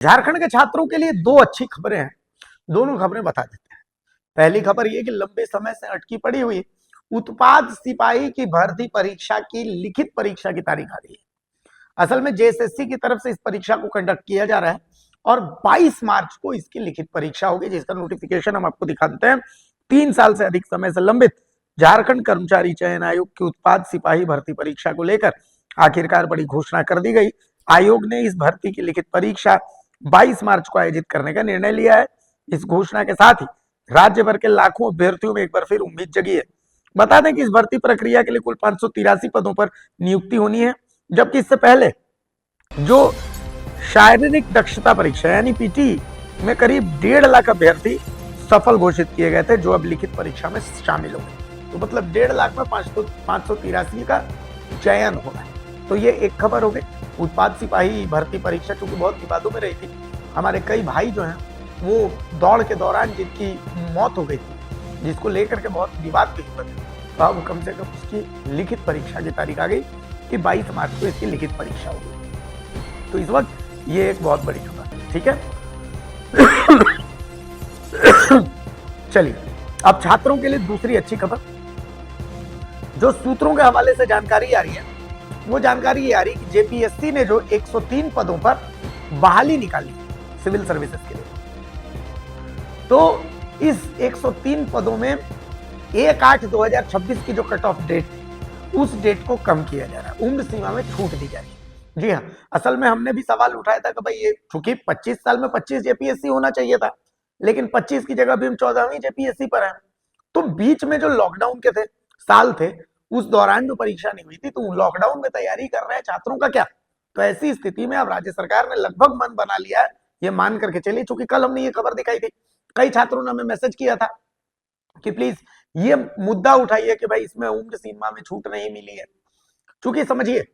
झारखंड के छात्रों के लिए दो अच्छी खबरें हैं, दोनों खबरें बता देते हैं। पहली खबर यह कि लंबे समय से अटकी पड़ी हुई उत्पाद सिपाही की भर्ती परीक्षा की लिखित परीक्षा की तारीख आ गई है। असल में जेएसएससी की तरफ से इस परीक्षा को कंडक्ट किया जा रहा है और 22 मार्च को इसकी लिखित परीक्षा होगी, जिसका नोटिफिकेशन हम आपको दिखा देते हैं। 3 साल से अधिक समय से लंबित झारखंड कर्मचारी चयन आयोग की उत्पाद सिपाही भर्ती परीक्षा को लेकर आखिरकार बड़ी घोषणा कर दी गई। आयोग ने इस भर्ती की लिखित परीक्षा 22 मार्च को आयोजित करने का निर्णय लिया है। इस घोषणा के साथ ही राज्य भर के लाखों अभ्यर्थियों में एक बार फिर उम्मीद जगी है। बता दें कि इस भर्ती प्रक्रिया के लिए कुल 583 पदों पर नियुक्ति होनी है, जबकि इससे पहले जो शारीरिक दक्षता परीक्षा यानी पीटी में करीब 1.5 लाख अभ्यर्थी सफल घोषित किए गए थे, जो अब लिखित परीक्षा में शामिल हो गए। तो मतलब 1.5 लाख में 583 का चयन होगा। तो ये एक खबर हो गई। उत्पाद सिपाही भर्ती परीक्षा चूंकि बहुत विवादों में रही थी, हमारे कई भाई जो हैं वो दौड़ के दौरान जिनकी मौत हो गई थी, जिसको लेकर के बहुत विवाद भी हुआ था, तो अब कम से कम उसकी लिखित परीक्षा की तारीख आ गई कि 22 मार्च को इसकी लिखित परीक्षा होगी। तो इस वक्त ये एक बहुत बड़ी खबर है। ठीक है, चलिए अब छात्रों के लिए दूसरी अच्छी खबर, जो सूत्रों के हवाले से जानकारी आ रही है, वो जानकारी ये आ रही कि जेपीएससी ने जो 103 पदों पर बहाली निकाली सिविल सर्विसेज के लिए, तो इस 103 पदों में 1/8/2026 की जो कट ऑफ डेट थी, उस डेट को कम किया जा रहा है, उम्र सीमा में छूट दी जा रही है। जी हाँ, असल में हमने भी सवाल उठाया था कि भाई ये चूंकि 25 साल में 25 जेपीएससी होना चाहिए था, लेकिन 25 की जगह भी हम 14वीं जेपीएससी पर हैं। तो बीच में जो लॉकडाउन के थे साल थे, उस दौरान जो परीक्षा नहीं हुई थी, तो लॉकडाउन में तैयारी कर रहे हैं छात्रों का क्या। तो ऐसी स्थिति में अब राज्य सरकार ने लगभग मन बना लिया है, ये मान करके चलिए, चूंकि कल हमने ये खबर दिखाई थी, कई छात्रों ने हमें मैसेज किया था कि प्लीज ये मुद्दा उठाइए कि भाई इसमें उम्र सीमा में छूट नहीं मिली है। चूंकि समझिए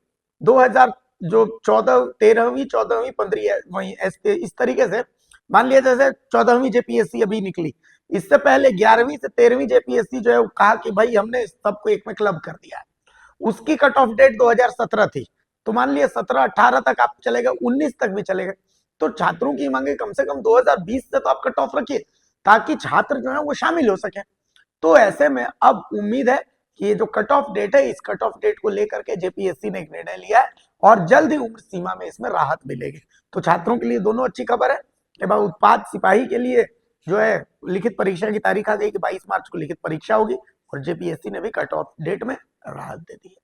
2000 जो 13वीं 15वीं वही इस तरीके से मान लिया, जैसे 14वीं जेपीएससी अभी निकली, इससे पहले 11वीं से 13वीं जेपीएससी जो है वो कहा कि भाई हमने सबको एक में क्लब कर दिया है, उसकी कट ऑफ डेट 2017 थी। तो मान लिया 17-18 तक आप चले गए, 19 तक भी चले गए, तो छात्रों की मांगे कम से कम 2020 से तो आप कट ऑफ रखिए, ताकि छात्र जो है वो शामिल हो सके। तो ऐसे में अब उम्मीद है कि ये जो कट ऑफ डेट है, इस कट ऑफ डेट को लेकर के जेपीएससी ने एक निर्णय लिया है और जल्द ही उम्र सीमा में इसमें राहत मिलेगी। तो छात्रों के लिए दोनों अच्छी खबर है कि भाई उत्पाद सिपाही के लिए जो है लिखित परीक्षा की तारीख आ गई कि 22 मार्च को लिखित परीक्षा होगी, और जेपीएससी ने भी कट ऑफ डेट में राहत दे दी है।